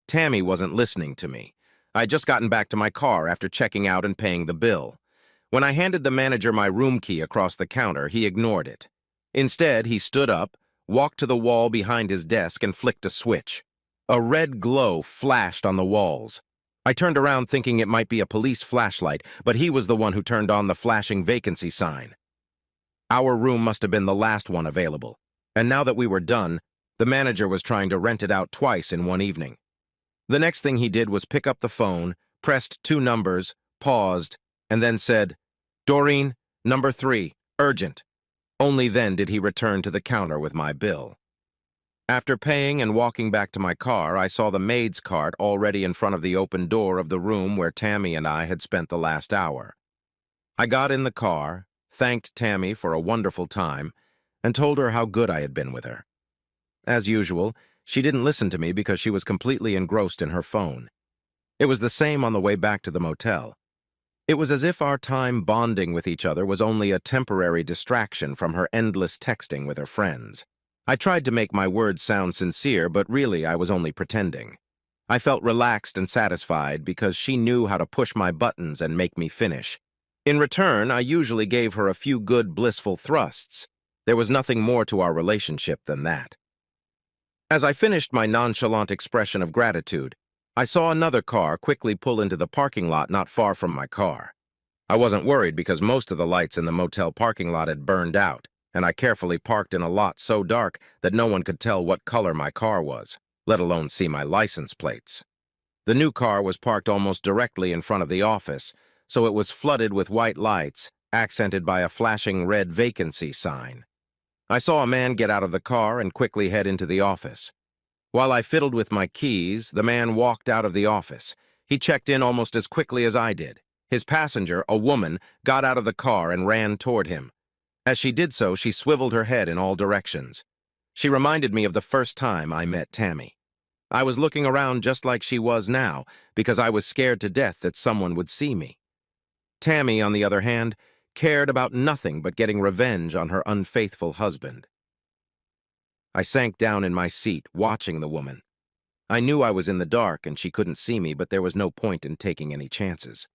Tammy wasn't listening to me. I'd just gotten back to my car after checking out and paying the bill. When I handed the manager my room key across the counter, he ignored it. Instead, he stood up, walked to the wall behind his desk, and flicked a switch. A red glow flashed on the walls. I turned around thinking it might be a police flashlight, but he was the one who turned on the flashing vacancy sign. Our room must have been the last one available, and now that we were done, the manager was trying to rent it out twice in one evening. The next thing he did was pick up the phone, pressed 2 numbers, paused, and then said, "Doreen, number 3, urgent." Only then did he return to the counter with my bill. After paying and walking back to my car, I saw the maid's cart already in front of the open door of the room where Tammy and I had spent the last hour. I got in the car, thanked Tammy for a wonderful time, and told her how good I had been with her. As usual, she didn't listen to me because she was completely engrossed in her phone. It was the same on the way back to the motel. It was as if our time bonding with each other was only a temporary distraction from her endless texting with her friends. I tried to make my words sound sincere, but really I was only pretending. I felt relaxed and satisfied because she knew how to push my buttons and make me finish. In return, I usually gave her a few good, blissful thrusts. There was nothing more to our relationship than that. As I finished my nonchalant expression of gratitude, I saw another car quickly pull into the parking lot not far from my car. I wasn't worried because most of the lights in the motel parking lot had burned out, and I carefully parked in a lot so dark that no one could tell what color my car was, let alone see my license plates. The new car was parked almost directly in front of the office, so it was flooded with white lights, accented by a flashing red vacancy sign. I saw a man get out of the car and quickly head into the office. While I fiddled with my keys, the man walked out of the office. He checked in almost as quickly as I did. His passenger, a woman, got out of the car and ran toward him. As she did so, she swiveled her head in all directions. She reminded me of the first time I met Tammy. I was looking around just like she was now because I was scared to death that someone would see me. Tammy, on the other hand, cared about nothing but getting revenge on her unfaithful husband. I sank down in my seat, watching the woman. I knew I was in the dark and she couldn't see me, but there was no point in taking any chances.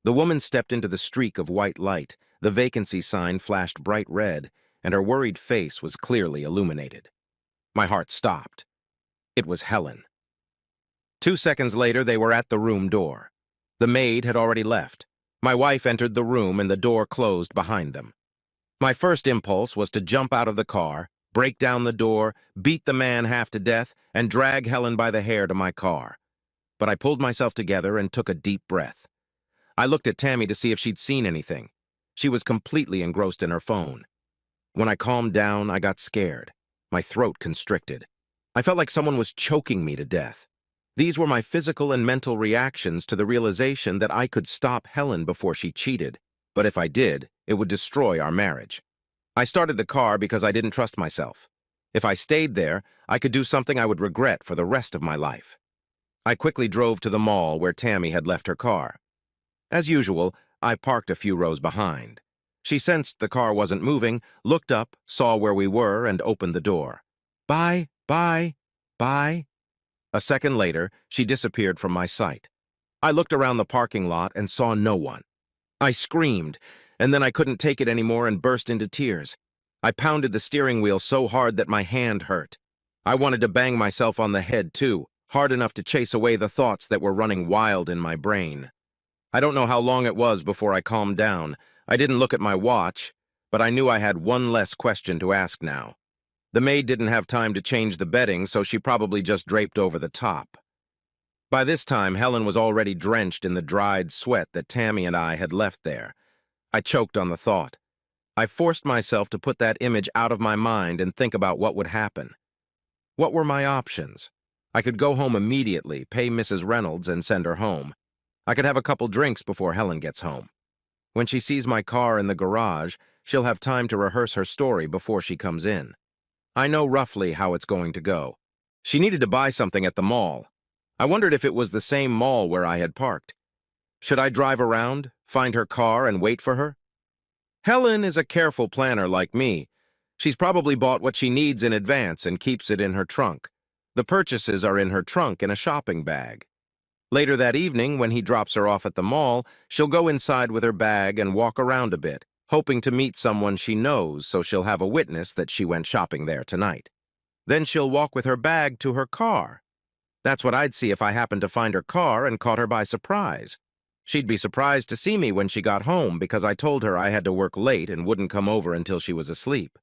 The woman stepped into the streak of white light, the vacancy sign flashed bright red, and her worried face was clearly illuminated. My heart stopped. It was Helen. 2 seconds later, they were at the room door. The maid had already left. My wife entered the room and the door closed behind them. My first impulse was to jump out of the car, break down the door, beat the man half to death, and drag Helen by the hair to my car. But I pulled myself together and took a deep breath. I looked at Tammy to see if she'd seen anything. She was completely engrossed in her phone. When I calmed down, I got scared. My throat constricted. I felt like someone was choking me to death. These were my physical and mental reactions to the realization that I could stop Helen before she cheated, but if I did, it would destroy our marriage. I started the car because I didn't trust myself. If I stayed there, I could do something I would regret for the rest of my life. I quickly drove to the mall where Tammy had left her car. As usual, I parked a few rows behind. She sensed the car wasn't moving, looked up, saw where we were, and opened the door. "Bye, bye, bye." A second later, she disappeared from my sight. I looked around the parking lot and saw no one. I screamed, and then I couldn't take it anymore and burst into tears. I pounded the steering wheel so hard that my hand hurt. I wanted to bang myself on the head, too, hard enough to chase away the thoughts that were running wild in my brain. I don't know how long it was before I calmed down. I didn't look at my watch, but I knew I had one less question to ask now. The maid didn't have time to change the bedding, so she probably just draped over the top. By this time, Helen was already drenched in the dried sweat that Tammy and I had left there. I choked on the thought. I forced myself to put that image out of my mind and think about what would happen. What were my options? I could go home immediately, pay Mrs. Reynolds, and send her home. I could have a couple drinks before Helen gets home. When she sees my car in the garage, she'll have time to rehearse her story before she comes in. I know roughly how it's going to go. She needed to buy something at the mall. I wondered if it was the same mall where I had parked. Should I drive around, find her car, and wait for her? Helen is a careful planner like me. She's probably bought what she needs in advance and keeps it in her trunk. The purchases are in her trunk in a shopping bag. Later that evening, when he drops her off at the mall, she'll go inside with her bag and walk around a bit, hoping to meet someone she knows so she'll have a witness that she went shopping there tonight. Then she'll walk with her bag to her car. That's what I'd see if I happened to find her car and caught her by surprise. She'd be surprised to see me when she got home because I told her I had to work late and wouldn't come over until she was asleep.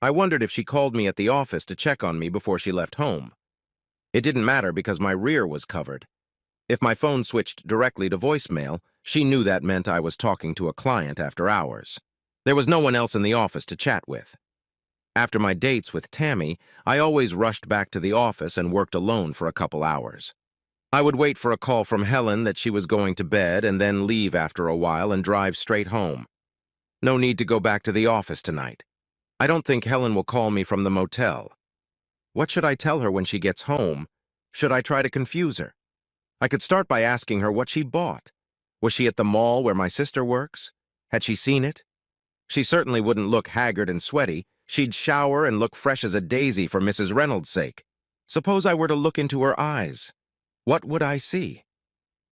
I wondered if she called me at the office to check on me before she left home. It didn't matter because my rear was covered. If my phone switched directly to voicemail, she knew that meant I was talking to a client after hours. There was no one else in the office to chat with. After my dates with Tammy, I always rushed back to the office and worked alone for a couple hours. I would wait for a call from Helen that she was going to bed and then leave after a while and drive straight home. No need to go back to the office tonight. I don't think Helen will call me from the motel. What should I tell her when she gets home? Should I try to confuse her? I could start by asking her what she bought. Was she at the mall where my sister works? Had she seen it? She certainly wouldn't look haggard and sweaty. She'd shower and look fresh as a daisy for Mrs. Reynolds' sake. Suppose I were to look into her eyes. What would I see?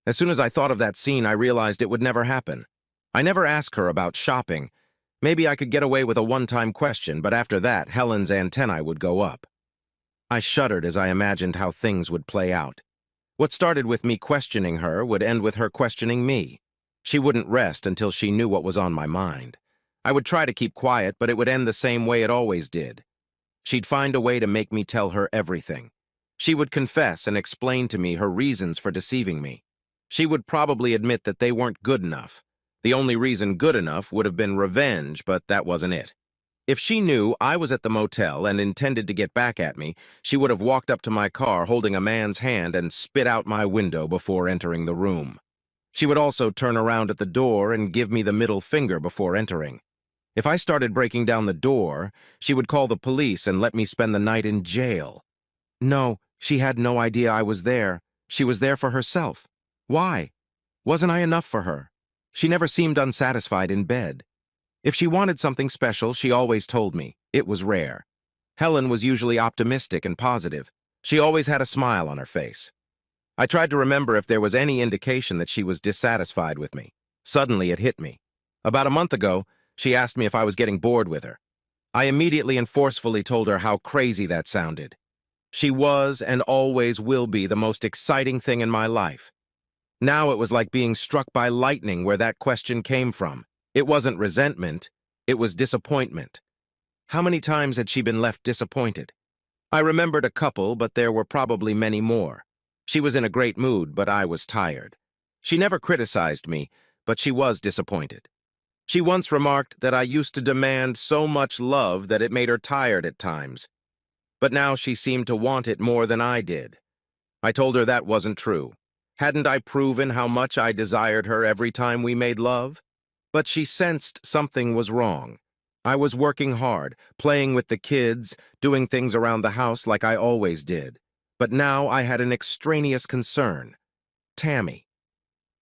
As soon as I thought of that scene, I realized it would never happen. I never asked her about shopping. Maybe I could get away with a one-time question, but after that, Helen's antennae would go up. I shuddered as I imagined how things would play out. What started with me questioning her would end with her questioning me. She wouldn't rest until she knew what was on my mind. I would try to keep quiet, but it would end the same way it always did. She'd find a way to make me tell her everything. She would confess and explain to me her reasons for deceiving me. She would probably admit that they weren't good enough. The only reason good enough would have been revenge, but that wasn't it. If she knew I was at the motel and intended to get back at me, she would have walked up to my car holding a man's hand and spit out my window before entering the room. She would also turn around at the door and give me the middle finger before entering. If I started breaking down the door, she would call the police and let me spend the night in jail. No, she had no idea I was there. She was there for herself. Why? Wasn't I enough for her? She never seemed unsatisfied in bed. If she wanted something special, she always told me. It was rare. Helen was usually optimistic and positive. She always had a smile on her face. I tried to remember if there was any indication that she was dissatisfied with me. Suddenly it hit me. About a month ago, she asked me if I was getting bored with her. I immediately and forcefully told her how crazy that sounded. She was and always will be the most exciting thing in my life. Now it was like being struck by lightning where that question came from. It wasn't resentment, it was disappointment. How many times had she been left disappointed? I remembered a couple, but there were probably many more. She was in a great mood, but I was tired. She never criticized me, but she was disappointed. She once remarked that I used to demand so much love that it made her tired at times. But now she seemed to want it more than I did. I told her that wasn't true. Hadn't I proven how much I desired her every time we made love? But she sensed something was wrong. I was working hard, playing with the kids, doing things around the house like I always did. But now I had an extraneous concern. Tammy.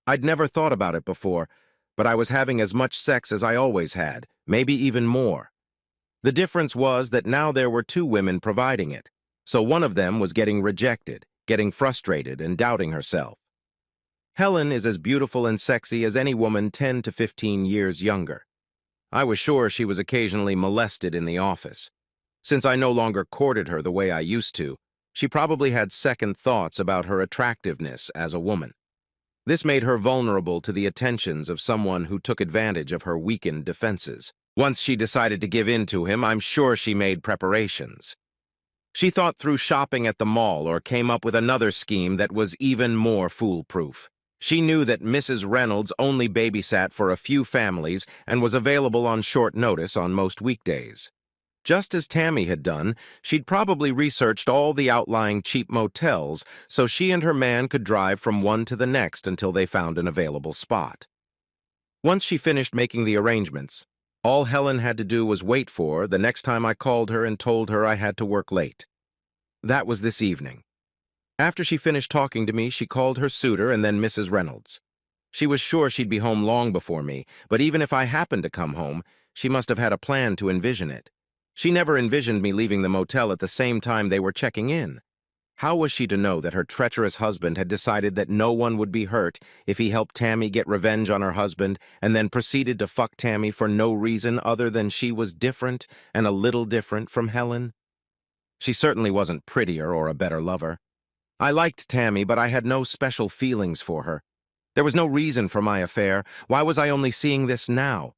I'd never thought about it before, but I was having as much sex as I always had, maybe even more. The difference was that now there were two women providing it, so one of them was getting rejected, getting frustrated, and doubting herself. Helen is as beautiful and sexy as any woman 10 to 15 years younger. I was sure she was occasionally molested in the office. Since I no longer courted her the way I used to, she probably had second thoughts about her attractiveness as a woman. This made her vulnerable to the attentions of someone who took advantage of her weakened defenses. Once she decided to give in to him, I'm sure she made preparations. She thought through shopping at the mall or came up with another scheme that was even more foolproof. She knew that Mrs. Reynolds only babysat for a few families and was available on short notice on most weekdays. Just as Tammy had done, she'd probably researched all the outlying cheap motels so she and her man could drive from one to the next until they found an available spot. Once she finished making the arrangements, all Helen had to do was wait for the next time I called her and told her I had to work late. That was this evening. After she finished talking to me, she called her suitor and then Mrs. Reynolds. She was sure she'd be home long before me, but even if I happened to come home, she must have had a plan to envision it. She never envisioned me leaving the motel at the same time they were checking in. How was she to know that her treacherous husband had decided that no one would be hurt if he helped Tammy get revenge on her husband and then proceeded to fuck Tammy for no reason other than she was different and a little different from Helen? She certainly wasn't prettier or a better lover. I liked Tammy, but I had no special feelings for her. There was no reason for my affair. Why was I only seeing this now?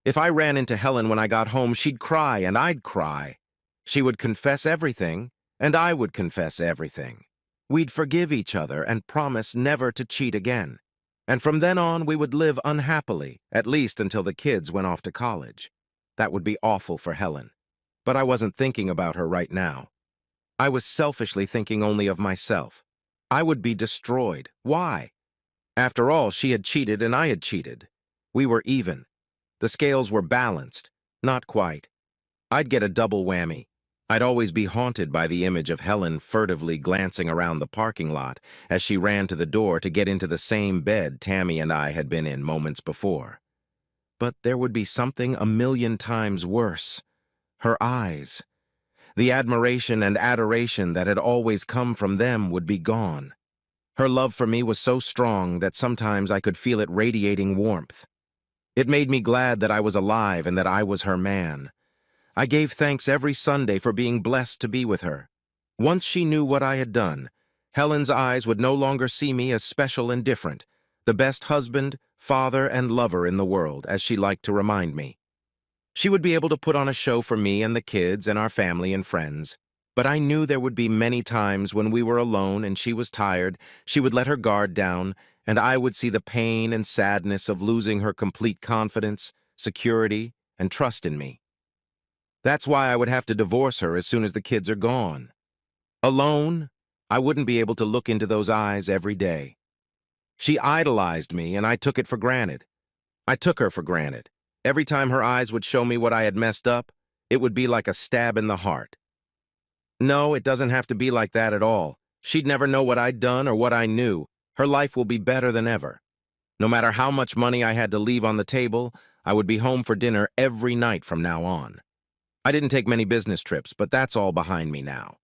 If I ran into Helen when I got home, she'd cry and I'd cry. She would confess everything, and I would confess everything. We'd forgive each other and promise never to cheat again. And from then on, we would live unhappily, at least until the kids went off to college. That would be awful for Helen. But I wasn't thinking about her right now. I was selfishly thinking only of myself. I would be destroyed. Why? After all, she had cheated and I had cheated. We were even. The scales were balanced. Not quite. I'd get a double whammy. I'd always be haunted by the image of Helen furtively glancing around the parking lot as she ran to the door to get into the same bed Tammy and I had been in moments before. But there would be something a million times worse. Her eyes. The admiration and adoration that had always come from them would be gone. Her love for me was so strong that sometimes I could feel it radiating warmth. It made me glad that I was alive and that I was her man. I gave thanks every Sunday for being blessed to be with her. Once she knew what I had done, Helen's eyes would no longer see me as special and different, the best husband, father, and lover in the world, as she liked to remind me. She would be able to put on a show for me and the kids and our family and friends. But I knew there would be many times when we were alone and she was tired, she would let her guard down, and I would see the pain and sadness of losing her complete confidence, security, and trust in me. That's why I would have to divorce her as soon as the kids are gone. Alone, I wouldn't be able to look into those eyes every day. She idolized me, and I took it for granted. I took her for granted. Every time her eyes would show me what I had messed up, it would be like a stab in the heart. No, it doesn't have to be like that at all. She'd never know what I'd done or what I knew. Her life will be better than ever. No matter how much money I had to leave on the table, I would be home for dinner every night from now on. I didn't take many business trips, but that's all behind me now.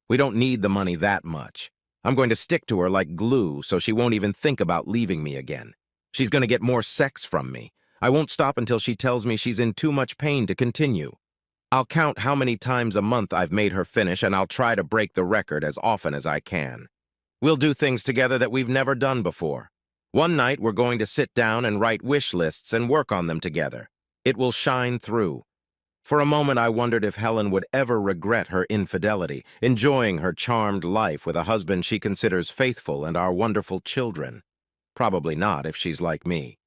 We don't need the money that much. I'm going to stick to her like glue so she won't even think about leaving me again. She's going to get more sex from me. I won't stop until she tells me she's in too much pain to continue. I'll count how many times a month I've made her finish, and I'll try to break the record as often as I can. We'll do things together that we've never done before. One night, we're going to sit down and write wish lists and work on them together. It will shine through. For a moment, I wondered if Helen would ever regret her infidelity, enjoying her charmed life with a husband she considers faithful and our wonderful children. Probably not if she's like me.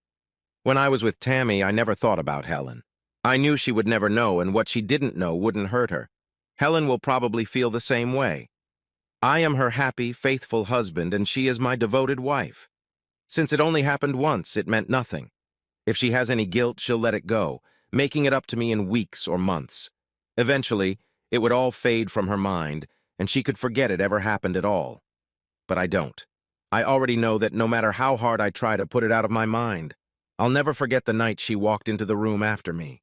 When I was with Tammy, I never thought about Helen. I knew she would never know, and what she didn't know wouldn't hurt her. Helen will probably feel the same way. I am her happy, faithful husband, and she is my devoted wife. Since it only happened once, it meant nothing. If she has any guilt, she'll let it go, making it up to me in weeks or months. Eventually, it would all fade from her mind, and she could forget it ever happened at all. But I don't. I already know that no matter how hard I try to put it out of my mind, I'll never forget the night she walked into the room after me.